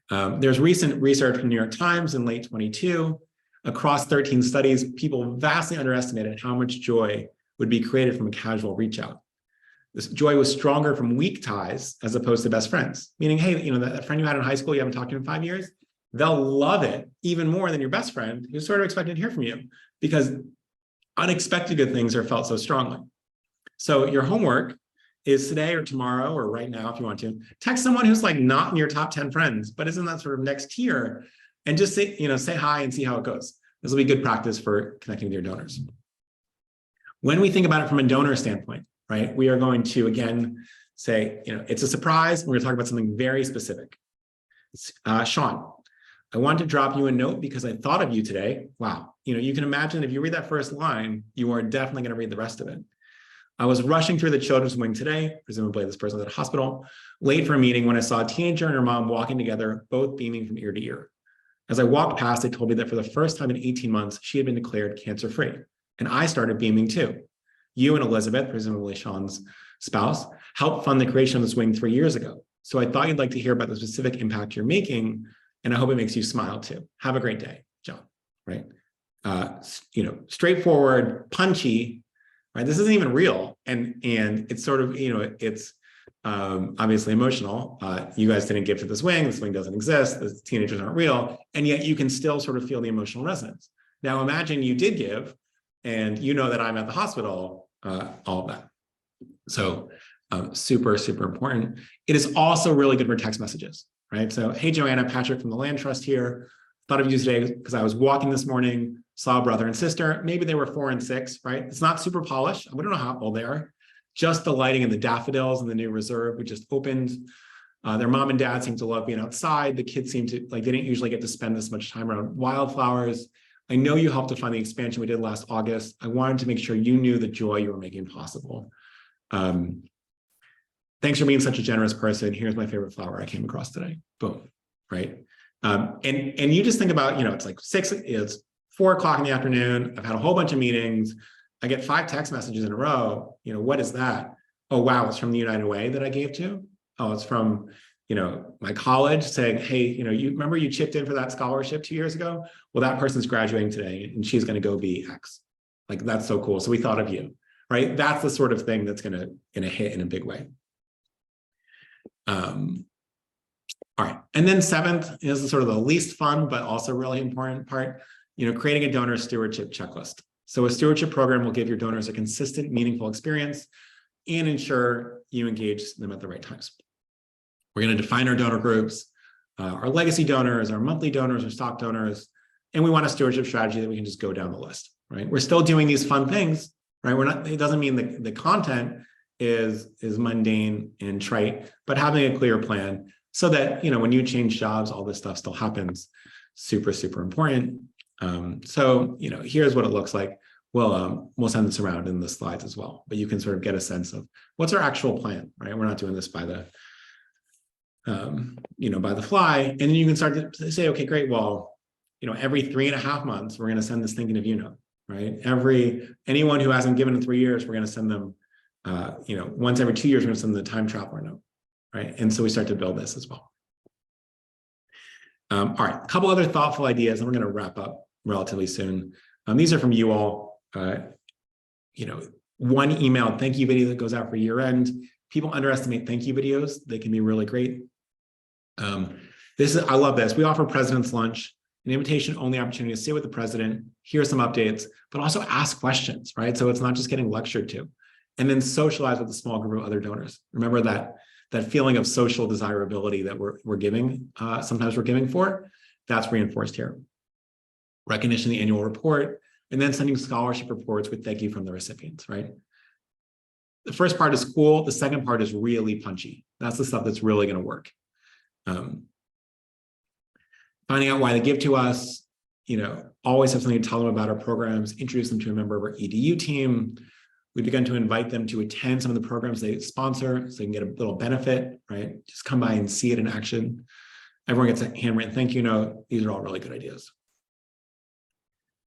There's recent research from New York Times in late 22. Across 13 studies, people vastly underestimated how much joy would be created from a casual reach out. This joy was stronger from weak ties as opposed to best friends, meaning, hey, that friend you had in high school, you haven't talked to in 5 years, they'll love it even more than your best friend who's sort of expected to hear from you, because unexpected good things are felt so strongly. So your homework is today or tomorrow or right now, if you want to, text someone who's like not in your top 10 friends, but isn't that sort of next tier, and just say hi and see how it goes. This will be good practice for connecting with your donors. When we think about it from a donor standpoint, right, we are going to, again, say, it's a surprise. We're going to talk about something very specific. Sean, I want to drop you a note because I thought of you today. Wow. You can imagine if you read that first line, you are definitely going to read the rest of it. I was rushing through the children's wing today, presumably this person was at a hospital, late for a meeting when I saw a teenager and her mom walking together, both beaming from ear to ear. As I walked past, they told me that for the first time in 18 months, she had been declared cancer-free. And I started beaming too. You and Elizabeth, presumably Sean's spouse, helped fund the creation of this wing 3 years ago. So I thought you'd like to hear about the specific impact you're making, and I hope it makes you smile too. Have a great day, John, right? Straightforward, punchy, right? This isn't even real. And it's sort of, it's obviously emotional. You guys didn't give to this wing doesn't exist, the teenagers aren't real, and yet you can still sort of feel the emotional resonance. Now imagine you did give, and that I'm at the hospital, all of that. So super, super important. It is also really good for text messages, right? So, hey, Joanna, Patrick from the Land Trust here. Thought of you today because I was walking this morning, saw a brother and sister. Maybe they were 4 and 6, right? It's not super polished. We don't know how old they are. Just the lighting and the daffodils in the new reserve we just opened. Their mom and dad seem to love being outside. The kids seem to, they didn't usually get to spend this much time around wildflowers. I know you helped to fund the expansion we did last August. I wanted to make sure you knew the joy you were making possible. Thanks for being such a generous person. Here's my favorite flower I came across today. Boom, right? And you just think about, it's like it's 4 o'clock in the afternoon. I've had a whole bunch of meetings. I get 5 text messages in a row. What is that? Oh, wow, it's from the United Way that I gave to. Oh, it's from, my college saying, hey, you remember you chipped in for that scholarship 2 years ago? Well, that person's graduating today and she's going to go be X. That's so cool. So we thought of you, right? That's the sort of thing that's going to hit in a big way. All right. And then 7th is sort of the least fun, but also really important part, creating a donor stewardship checklist. So a stewardship program will give your donors a consistent, meaningful experience and ensure you engage them at the right times. We're going to define our donor groups, our legacy donors, our monthly donors, our stock donors, and we want a stewardship strategy that we can just go down the list, right? We're still doing these fun things, right? It doesn't mean the content is mundane and trite, but having a clear plan so that, when you change jobs, all this stuff still happens. super, super important. So, here's what it looks like. We'll send this around in the slides as well, but you can sort of get a sense of what's our actual plan, right? We're not doing this by the, by the fly. And then you can start to say, okay, great. Well, every 3.5 months, we're going to send this thinking of you note, right? Anyone who hasn't given in 3 years, we're going to send them, once every 2 years, we're going to send them the time traveler note, right? And so we start to build this as well. All right, a couple other thoughtful ideas, and we're going to wrap up relatively soon. These are from you all. One email thank you video that goes out for year end. People underestimate thank you videos. They can be really great. I love this. We offer President's Lunch, an invitation-only opportunity to sit with the president, hear some updates, but also ask questions, right? So it's not just getting lectured to, and then socialize with a small group of other donors. Remember that feeling of social desirability that we're giving, sometimes we're giving for, that's reinforced here. Recognition of the annual report, and then sending scholarship reports with thank you from the recipients, right? The first part is cool. The second part is really punchy. That's the stuff that's really going to work. Finding out why they give to us, always have something to tell them about our programs, introduce them to a member of our EDU team. We've begun to invite them to attend some of the programs they sponsor so they can get a little benefit, right? Just come by and see it in action. Everyone gets a handwritten thank you note. These are all really good ideas.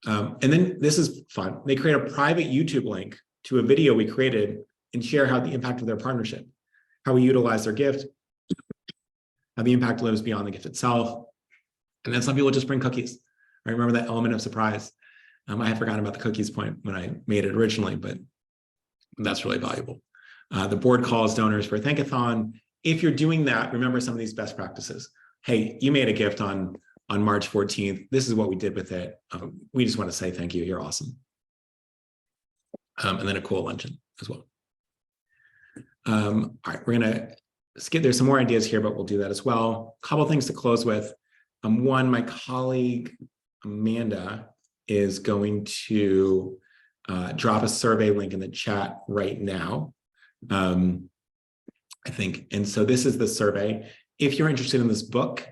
And then this is fun. They create a private YouTube link to a video we created and share how the impact of their partnership, how we utilize their gift, how the impact lives beyond the gift itself. And then some people just bring cookies. I remember that element of surprise. I had forgotten about the cookies point when I made it originally, but that's really valuable. The board calls donors for a thankathon. If you're doing that, remember some of these best practices. Hey, you made a gift on March 14th. This is what we did with it. We just want to say thank you. You're awesome. And then a cool luncheon as well. All right, we're going to skip. There's some more ideas here, but we'll do that as well. A couple of things to close with. One, my colleague, Amanda, is going to drop a survey link in the chat right now, I think. And so this is the survey. If you're interested in this book,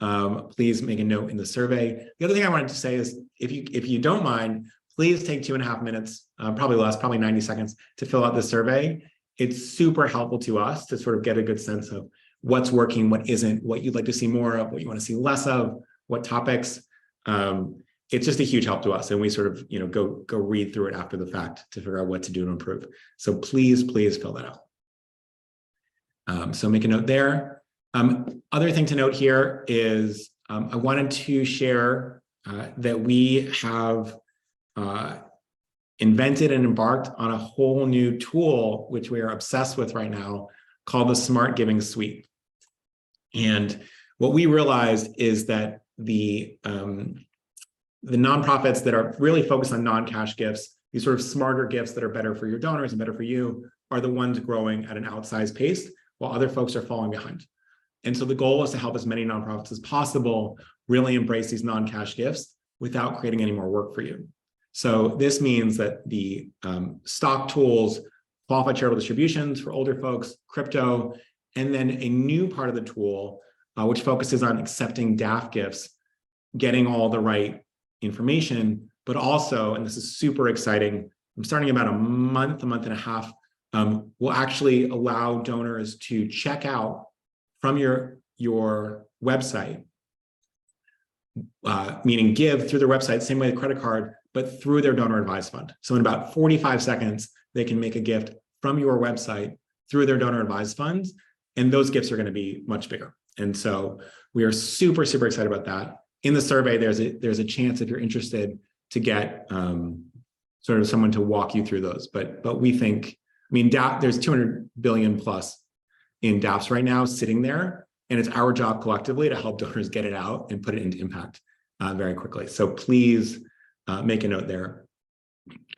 please make a note in the survey. The other thing I wanted to say is, if you don't mind, please take 2.5 minutes, probably less, probably 90 seconds, to fill out the survey. It's super helpful to us to sort of get a good sense of what's working, what isn't, what you'd like to see more of, what you want to see less of, what topics. It's just a huge help to us, and we sort of go read through it after the fact to figure out what to do to improve. So please fill that out. So make a note there. Other thing to note here is I wanted to share that we have invented and embarked on a whole new tool, which we are obsessed with right now, called the Smart Giving Suite. And what we realized is that the nonprofits that are really focused on non-cash gifts, these sort of smarter gifts that are better for your donors and better for you, are the ones growing at an outsized pace, while other folks are falling behind. And so the goal is to help as many nonprofits as possible really embrace these non-cash gifts without creating any more work for you. So this means that the stock tools, qualified charitable distributions for older folks, crypto, and then a new part of the tool, which focuses on accepting DAF gifts, getting all the right information, but also, and this is super exciting, I'm starting about a month and a half, will actually allow donors to check out from your website, meaning give through their website, same way the credit card, but through their donor advised fund. So in about 45 seconds, they can make a gift from your website through their donor advised funds, and those gifts are going to be much bigger. And so we are super excited about that. In the survey, there's a chance, if you're interested, to get sort of someone to walk you through those. But we think, there's 200 billion plus in DApps right now sitting there, and it's our job collectively to help donors get it out and put it into impact very quickly. So please make a note there.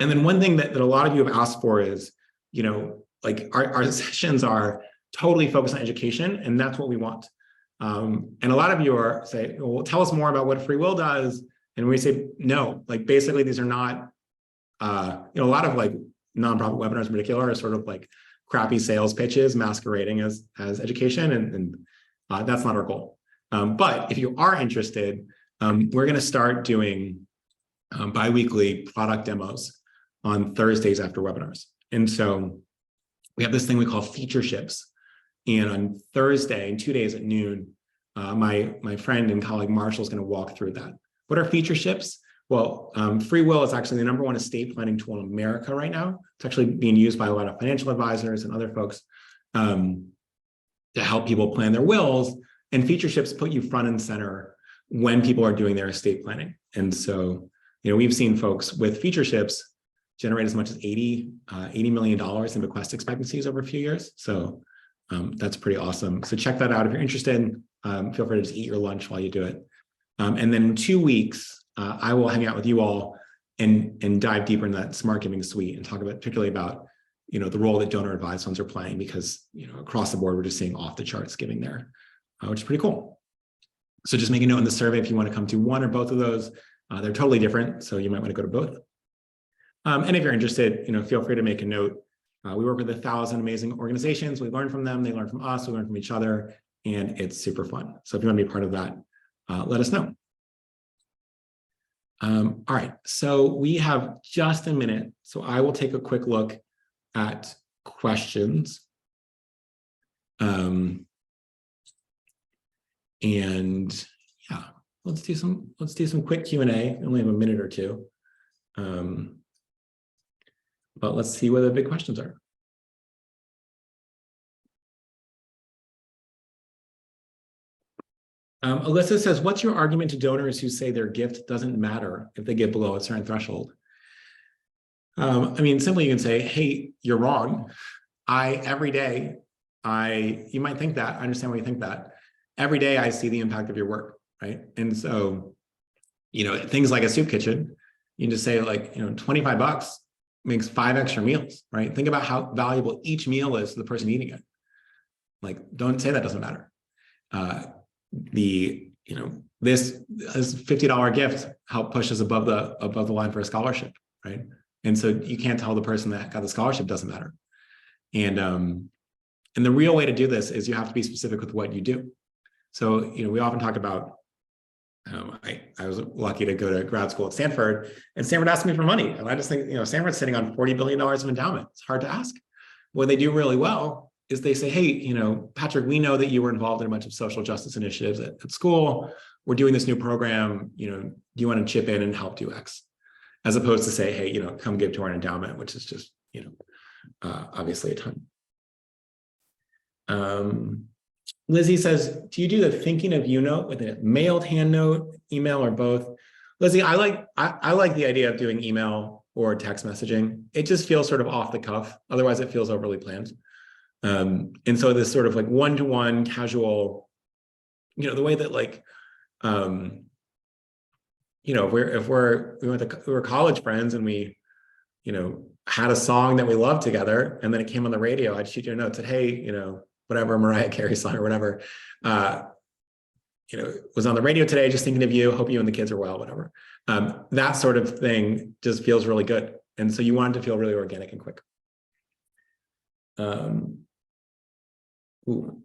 And then one thing that a lot of you have asked for is, like our sessions are totally focused on education, and that's what we want. And a lot of you say, well, tell us more about what FreeWill does. And we say, no, like basically these are not, a lot of like nonprofit webinars in particular are sort of like crappy sales pitches masquerading as education. And that's not our goal. But if you are interested, we're going to start doing bi-weekly product demos on Thursdays after webinars. And so we have this thing we call feature ships. And on Thursday, in 2 days at noon, my friend and colleague Marshall is going to walk through that. What are feature ships? Well, FreeWill is actually the #1 estate planning tool in America right now. It's actually being used by a lot of financial advisors and other folks to help people plan their wills. And feature ships put you front and center when people are doing their estate planning. And so, we've seen folks with feature ships generate as much as $80 million in bequest expectancies over a few years. So that's pretty awesome. So check that out if you're interested. Feel free to just eat your lunch while you do it. And then in 2 weeks, I will hang out with you all and dive deeper in that smart giving suite and talk particularly about the role that donor advised funds are playing, because across the board we're just seeing off the charts giving there, which is pretty cool. So just make a note in the survey if you want to come to one or both of those. They're totally different, so you might want to go to both. And if you're interested, feel free to make a note. We work with 1,000 amazing organizations. We learn from them, they learn from us, we learn from each other, and it's super fun. So if you want to be part of that, let us know. All right, so we have just a minute, so I will take a quick look at questions. And yeah, let's do some quick Q&A. We only have a minute or two. But let's see what the big questions are. Alyssa says, what's your argument to donors who say their gift doesn't matter if they give below a certain threshold? Simply you can say, hey, you're wrong. Every day, you might think that, I understand why you think that. Every day I see the impact of your work, right? And so, things like a soup kitchen, you can just say like, $25 makes 5 extra meals, right? Think about how valuable each meal is to the person eating it. Like, don't say that doesn't matter. This $50 gift helped push us above the line for a scholarship, right? And so you can't tell the person that got the scholarship doesn't matter. And the real way to do this is you have to be specific with what you do. So, we often talk about, I was lucky to go to grad school at Stanford, and Stanford asked me for money. And I just think, Stanford's sitting on $40 billion of endowment. It's hard to ask. What they do really well is they say, hey, Patrick, we know that you were involved in a bunch of social justice initiatives at school. We're doing this new program. Do you want to chip in and help do X? As opposed to say, hey, come give to our endowment, which is just, obviously a ton. Lizzie says, do you do the thinking of you note with a mailed hand note, email, or both? Lizzie, I like the idea of doing email or text messaging. It just feels sort of off the cuff. Otherwise, it feels overly planned. And so this sort of like one-to-one casual, the way that like, if we were college friends and we, had a song that we loved together, and then it came on the radio, I'd shoot you a note, said, hey, whatever Mariah Carey song or whatever, was on the radio today, just thinking of you, hope you and the kids are well, whatever. That sort of thing just feels really good. And so you want it to feel really organic and quick.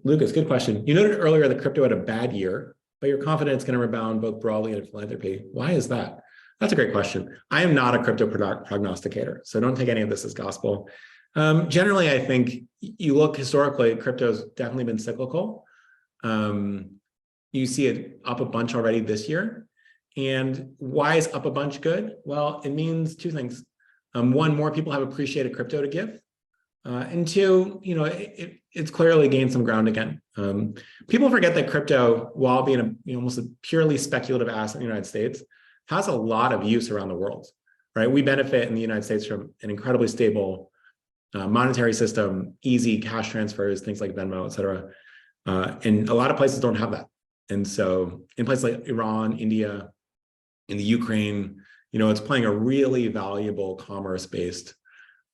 Lucas, good question. You noted earlier that crypto had a bad year, but you're confident it's going to rebound both broadly and in philanthropy. Why is that? That's a great question. I am not a crypto prognosticator, so don't take any of this as gospel. Generally, I think you look historically, crypto's definitely been cyclical. You see it up a bunch already this year. And why is up a bunch good? Well, it means two things. One, more people have appreciated crypto to give. And two, it's clearly gained some ground again. People forget that crypto, while being almost a purely speculative asset in the United States, has a lot of use around the world, right? We benefit in the United States from an incredibly stable monetary system, easy cash transfers, things like Venmo, et cetera. And a lot of places don't have that. And so in places like Iran, India, in the Ukraine, it's playing a really valuable commerce-based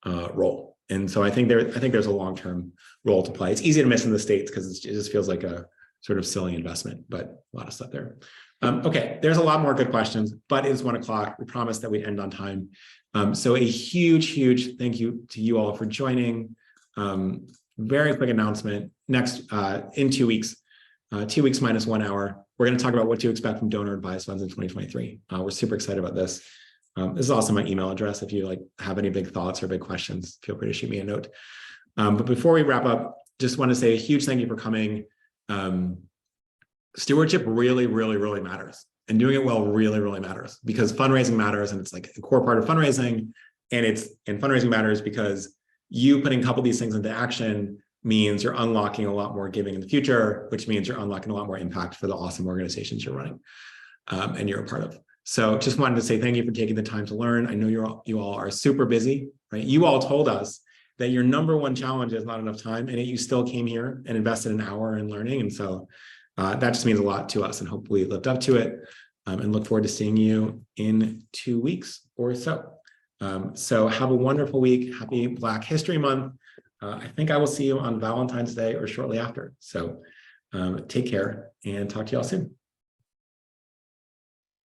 role. And so I think there's a long-term role to play. It's easy to miss in the States because it just feels like a sort of silly investment, but a lot of stuff there. Okay, there's a lot more good questions, but it's 1 o'clock. We promised that we'd end on time. So a huge thank you to you all for joining. Very quick announcement. Next, in 2 weeks, 2 weeks minus 1 hour. We're going to talk about what to expect from donor advised funds in 2023. We're super excited about this. This is also my email address. If you have any big thoughts or big questions, feel free to shoot me a note. But before we wrap up, just want to say a huge thank you for coming. Stewardship really, really, really matters. And doing it well really, really matters, because fundraising matters, and it's like a core part of fundraising. And fundraising matters because you putting a couple of these things into action means you're unlocking a lot more giving in the future, which means you're unlocking a lot more impact for the awesome organizations you're running and you're a part of. So just wanted to say thank you for taking the time to learn. I know you all are super busy, right? You all told us that your number one challenge is not enough time, and yet you still came here and invested an hour in learning. And so that just means a lot to us, and hopefully lived up to it, and look forward to seeing you in 2 weeks or so. So have a wonderful week. Happy Black History Month. I think I will see you on Valentine's Day or shortly after. So take care and talk to you all soon.